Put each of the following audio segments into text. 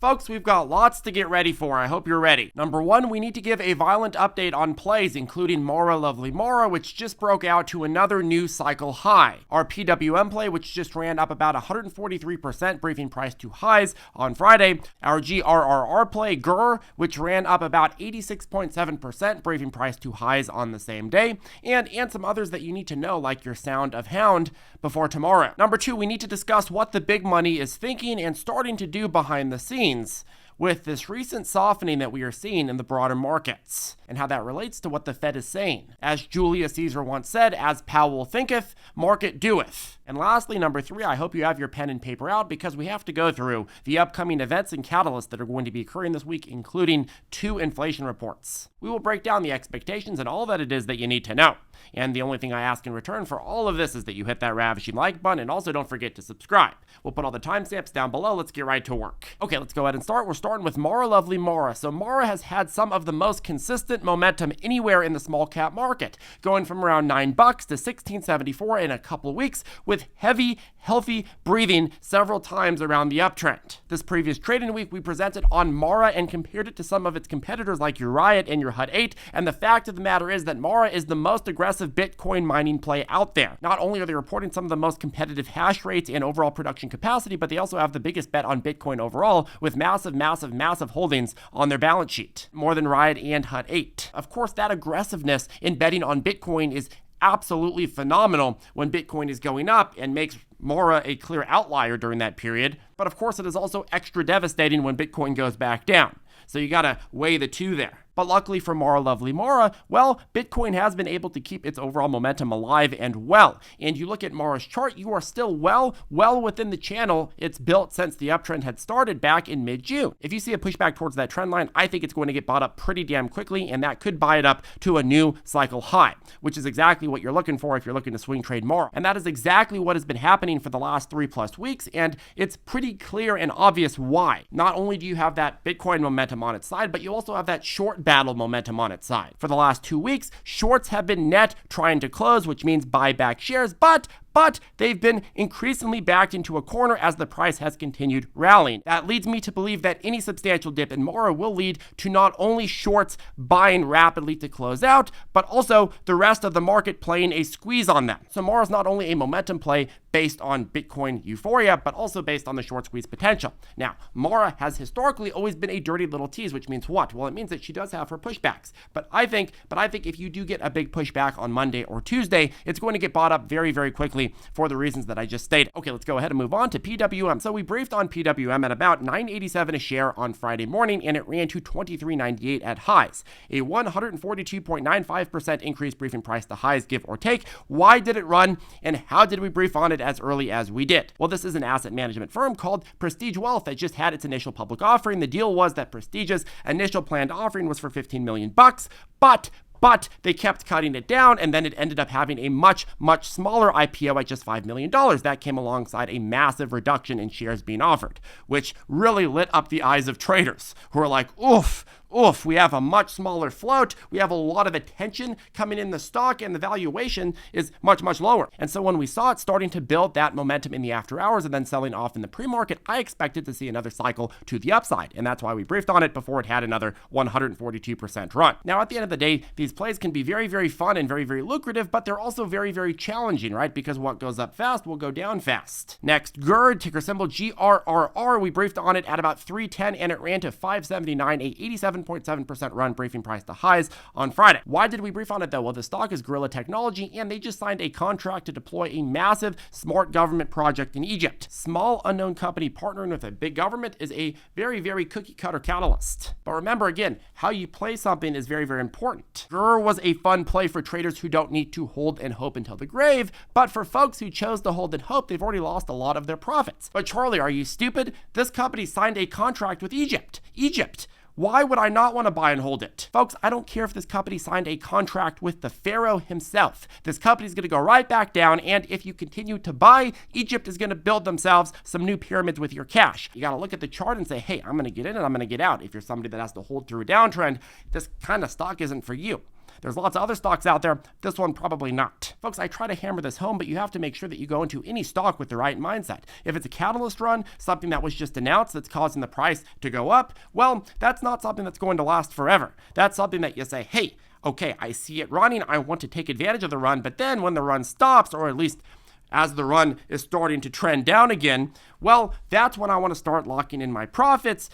Folks, we've got lots to get ready for. I hope you're ready. Number one, we need to give a violent update on plays, including Mara Lovely Mara, which just broke out to another new cycle high. Our PWM play, which just ran up about 143% briefing price to highs on Friday. Our GRRR play, GRR, which ran up about 86.7% briefing price to highs on the same day. And some others that you need to know, like your Sound of Hound, before tomorrow. Number two, we need to discuss what the big money is thinking and starting to do behind the scenes with this recent softening that we are seeing in the broader markets, and how that relates to what the Fed is saying. As Julius Caesar once said, as Powell thinketh, market doeth. And lastly, number three, I hope you have your pen and paper out, because we have to go through the upcoming events and catalysts that are going to be occurring this week, including 2 inflation reports. We will break down the expectations and all that it is that you need to know. And the only thing I ask in return for all of this is that you hit that ravishing like button, and also don't forget to subscribe. We'll put all the timestamps down below. Let's get right to work. Okay, let's go ahead and start. We're starting with Mara Lovely Mara. So Mara has had some of the most consistent momentum anywhere in the small cap market, going from around $9 to $16.74 in a couple weeks, with heavy, healthy breathing several times around the uptrend. This previous trading week, we presented on Mara and compared it to some of its competitors like your Riot and your HUD 8, and the fact of the matter is that Mara is the most aggressive Bitcoin mining play out there. Not only are they reporting some of the most competitive hash rates and overall production capacity, but they also have the biggest bet on Bitcoin overall, with massive holdings on their balance sheet, more than Riot and HUD 8. Of course, that aggressiveness in betting on Bitcoin is absolutely phenomenal when Bitcoin is going up, and makes Mara a clear outlier during that period. But of course, it is also extra devastating when Bitcoin goes back down. So you gotta weigh the two there. But luckily for Mara Lovely Mara, well, Bitcoin has been able to keep its overall momentum alive and well. And you look at Mara's chart, you are still well within the channel it's built since the uptrend had started back in mid-June. If you see a pushback towards that trend line, I think it's going to get bought up pretty damn quickly, and that could buy it up to a new cycle high, which is exactly what you're looking for if you're looking to swing trade Mara. And that is exactly what has been happening for the last 3+ weeks, and it's pretty clear and obvious why. Not only do you have that Bitcoin momentum on its side, but you also have that short battle momentum on its side. For the last 2 weeks, shorts have been net trying to close, which means buy back shares, but they've been increasingly backed into a corner as the price has continued rallying. That leads me to believe that any substantial dip in Mara will lead to not only shorts buying rapidly to close out, but also the rest of the market playing a squeeze on them. So Mara is not only a momentum play based on Bitcoin euphoria, but also based on the short squeeze potential. Now, Mara has historically always been a dirty little tease, which means what? Well, it means that she does have her pushbacks. But I think if you do get a big pushback on Monday or Tuesday, it's going to get bought up very, very quickly for the reasons that I just stated. Okay, let's go ahead and move on to PWM. So we briefed on PWM at about $9.87 a share on Friday morning, and it ran to $23.98 at highs, a 142.95% increase briefing price to highs, give or take. Why did it run, and how did we brief on it as early as we did? Well, this is an asset management firm called Prestige Wealth that just had its initial public offering. The deal was that Prestige's initial planned offering was for $15 million, but they kept cutting it down, and then it ended up having a much smaller IPO at just $5 million. That came alongside a massive reduction in shares being offered, which really lit up the eyes of traders who are like, oof, we have a much smaller float, we have a lot of attention coming in the stock, and the valuation is much lower. And so when we saw it starting to build that momentum in the after hours and then selling off in the pre-market, I expected to see another cycle to the upside, and that's why we briefed on it before it had another 142% run. Now, at the end of the day, these plays can be very, very fun and very, very lucrative, but they're also very, very challenging, right? Because what goes up fast will go down fast. Next, GERD, ticker symbol GRRR. We briefed on it at about 310, and it ran to 579, a 87.7% run briefing price to highs on Friday. Why did we brief on it though? Well, the stock is Guerrilla Technology, and they just signed a contract to deploy a massive smart government project in Egypt. Small unknown company partnering with a big government is a very, very cookie cutter catalyst. But remember, again, how you play something is very, very important. GERR was a fun play for traders who don't need to hold and hope until the grave, but for folks who chose to hold and hope, they've already lost a lot of their profits. But Charlie, are you stupid? This company signed a contract with Egypt. Why would I not want to buy and hold it? Folks, I don't care if this company signed a contract with the pharaoh himself. This company's going to go right back down, and if you continue to buy, Egypt is going to build themselves some new pyramids with your cash. You got to look at the chart and say, hey, I'm going to get in and I'm going to get out. If you're somebody that has to hold through a downtrend, this kind of stock isn't for you. There's lots of other stocks out there. This one probably not. Folks, I try to hammer this home, but you have to make sure that you go into any stock with the right mindset. If it's a catalyst run, something that was just announced that's causing the price to go up, well, that's not something that's going to last forever. That's something that you say, hey, okay, I see it running. I want to take advantage of the run. But then when the run stops, or at least as the run is starting to trend down again, well, that's when I want to start locking in my profits,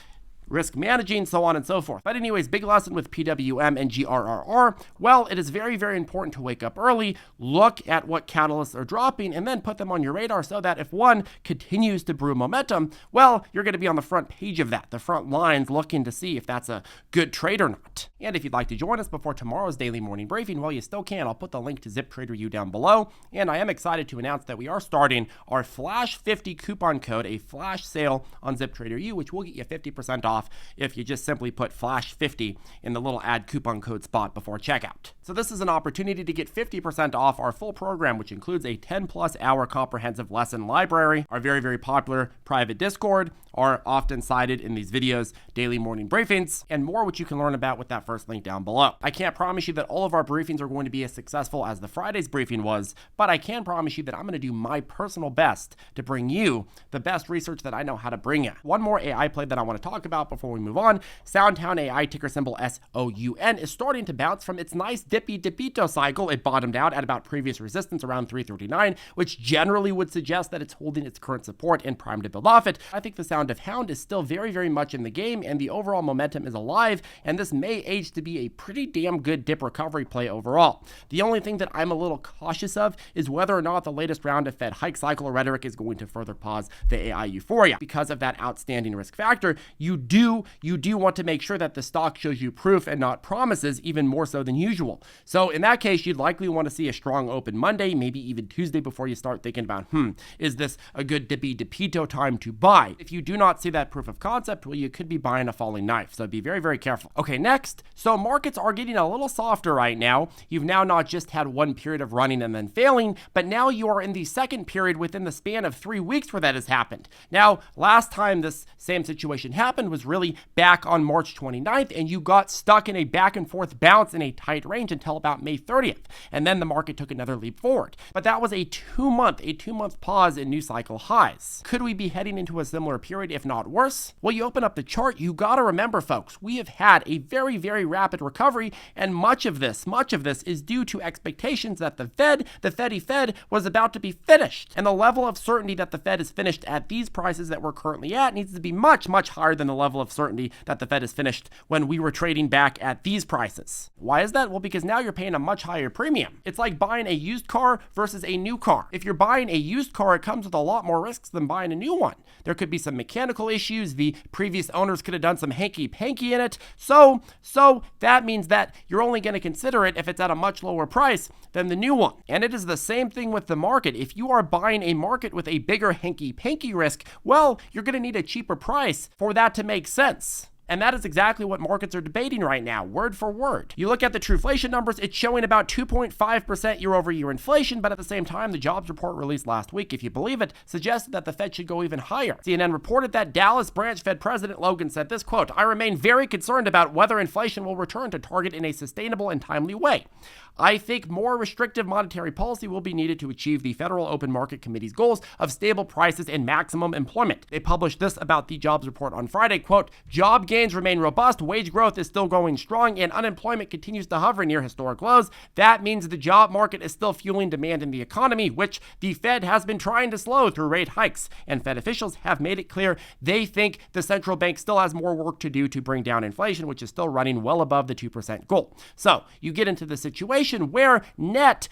risk managing, so on and so forth. But anyways, big lesson with PWM and GRRR. Well, it is very, very important to wake up early, look at what catalysts are dropping, and then put them on your radar so that if one continues to brew momentum, well, you're going to be on the front page of that, the front lines, looking to see if that's a good trade or not. And if you'd like to join us before tomorrow's daily morning briefing, well, you still can. I'll put the link to ZipTrader U down below. And I am excited to announce that we are starting our Flash 50 coupon code, a flash sale on ZipTrader U, which will get you 50% off if you just simply put Flash 50 in the little add coupon code spot before checkout. So this is an opportunity to get 50% off our full program, which includes a 10+ hour comprehensive lesson library, our very, very popular private Discord, are often cited in these videos, daily morning briefings, and more, which you can learn about with that first link down below. I can't promise you that all of our briefings are going to be as successful as the Friday's briefing was, but I can promise you that I'm going to do my personal best to bring you the best research that I know how to bring you. One more AI play that I want to talk about before we move on. Soundtown AI, ticker symbol SOUN, is starting to bounce from its nice dippito cycle. It bottomed out at about previous resistance around 339, which generally would suggest that it's holding its current support and primed to build off it. I think the sound of hound is still very, very much in the game, and the overall momentum is alive, and this may age to be a pretty damn good dip recovery play overall. The only thing that I'm a little cautious of is whether or not the latest round of Fed hike cycle rhetoric is going to further pause the AI euphoria. Because of that outstanding risk factor, you do want to make sure that the stock shows you proof and not promises, even more so than usual. So in that case, you'd likely want to see a strong open Monday, maybe even Tuesday, before you start thinking about, is this a good dippito time to buy? If you do not see that proof of concept, well, you could be buying a falling knife. So be very, very careful. Okay, next. So markets are getting a little softer right now. You've now not just had one period of running and then failing, but now you are in the second period within the span of 3 weeks where that has happened. Now, last time this same situation happened was really back on March 29th, and you got stuck in a back and forth bounce in a tight range until about May 30th. And then the market took another leap forward. But that was a two-month pause in new cycle highs. Could we be heading into a similar period, if not worse? Well, you open up the chart, you got to remember, folks, we have had a very, very rapid recovery, and much of this is due to expectations that the Fed was about to be finished. And the level of certainty that the Fed is finished at these prices that we're currently at needs to be much, much higher than the level of certainty that the Fed is finished when we were trading back at these prices. Why is that? Well, because now you're paying a much higher premium. It's like buying a used car versus a new car. If you're buying a used car, it comes with a lot more risks than buying a new one. There could be some mechanical issues. The previous owners could have done some hanky-panky in it. So that means that you're only going to consider it if it's at a much lower price than the new one. And it is the same thing with the market. If you are buying a market with a bigger hanky-panky risk, well, you're going to need a cheaper price for that to make sense. And that is exactly what markets are debating right now, word for word. You look at the Truflation numbers, it's showing about 2.5% year-over-year inflation, but at the same time, the jobs report released last week, if you believe it, suggested that the Fed should go even higher. CNN reported that Dallas branch Fed President Logan said this, quote, "I remain very concerned about whether inflation will return to target in a sustainable and timely way. I think more restrictive monetary policy will be needed to achieve the Federal Open Market Committee's goals of stable prices and maximum employment." They published this about the jobs report on Friday, quote, "Job gains remain robust, wage growth is still going strong, and unemployment continues to hover near historic lows. That means the job market is still fueling demand in the economy, which the Fed has been trying to slow through rate hikes. And Fed officials have made it clear they think the central bank still has more work to do to bring down inflation, which is still running well above the 2% goal." So you get into the situation where net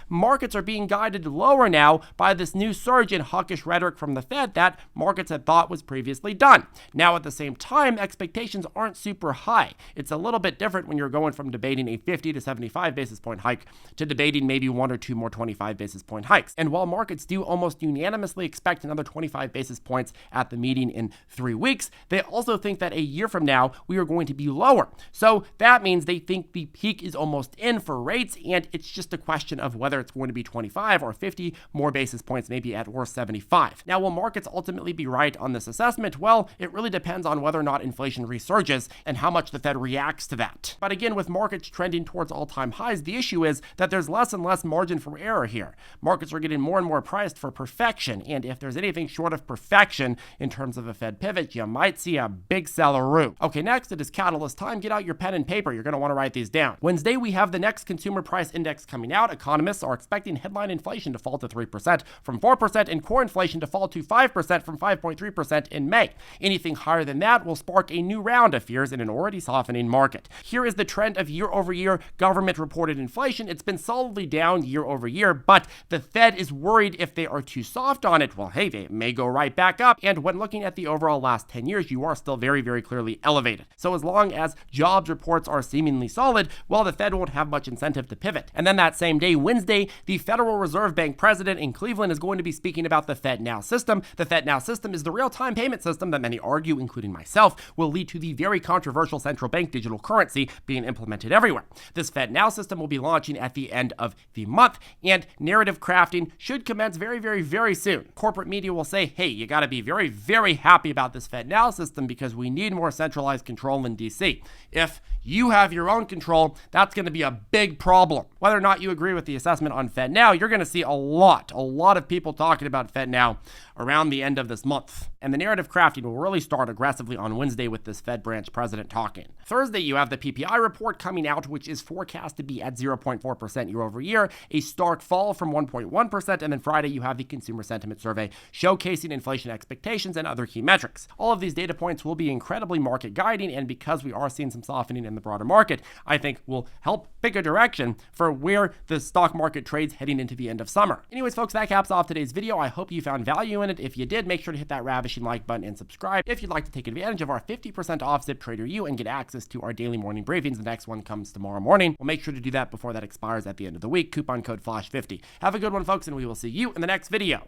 markets are being guided lower now by this new surge in hawkish rhetoric from the Fed that markets had thought was previously done. Now, at the same time, expectations aren't super high. It's a little bit different when you're going from debating a 50 to 75 basis point hike to debating maybe one or two more 25 basis point hikes. And while markets do almost unanimously expect another 25 basis points at the meeting in 3 weeks, they also think that a year from now, we are going to be lower. So that means they think the peak is almost in for rates, and it's just a question of whether it's going to be 25 or 50 more basis points, maybe at worst 75. Now, will markets ultimately be right on this assessment? Well, it really depends on whether or not inflation inflation resurges and how much the Fed reacts to that. But again, with markets trending towards all-time highs, the issue is that there's less and less margin for error here. Markets are getting more and more priced for perfection, and if there's anything short of perfection in terms of a Fed pivot, you might see a big selleroo. Okay, next it is catalyst time. Get out your pen and paper. You're going to want to write these down. Wednesday, we have the next consumer price index coming out. Economists are expecting headline inflation to fall to 3% from 4% and core inflation to fall to 5% from 5.3% in May. Anything higher than that will spark a new round of fears in an already softening market. Here is the trend of year-over-year government reported inflation. It's been solidly down year-over-year, but the Fed is worried if they are too soft on it, well, hey, they may go right back up. And when looking at the overall last 10 years, you are still very, very clearly elevated. So as long as jobs reports are seemingly solid, well, the Fed won't have much incentive to pivot. And then that same day, Wednesday, the Federal Reserve Bank president in Cleveland is going to be speaking about the Fed Now system. The Fed Now system is the real-time payment system that many argue, including myself, will lead to the very controversial central bank digital currency being implemented everywhere. This Fed Now system will be launching at the end of the month, and narrative crafting should commence very, very, very soon. Corporate media will say, hey, you got to be very, very happy about this Fed Now system because we need more centralized control in DC. If you have your own control, that's going to be a big problem. Whether or not you agree with the assessment on Fed Now, you're going to see a lot of people talking about Fed Now around the end of this month. And the narrative crafting will really start aggressively on Wednesday with this Fed branch president talking. Thursday, you have the PPI report coming out, which is forecast to be at 0.4% year over year, a stark fall from 1.1%. And then Friday, you have the consumer sentiment survey showcasing inflation expectations and other key metrics. All of these data points will be incredibly market guiding, and because we are seeing some softening in the broader market, I think will help pick a direction for where the stock market trades heading into the end of summer. Anyways, folks, that caps off today's video. I hope you found value in it. If you did, make sure to hit that ravishing like button and subscribe. If you'd like to take advantage of our 50% off ZipTrader U and get access to our daily morning briefings, the next one comes tomorrow morning. We'll make sure to do that before that expires at the end of the week. Coupon code FLASH50. Have a good one, folks, and we will see you in the next video.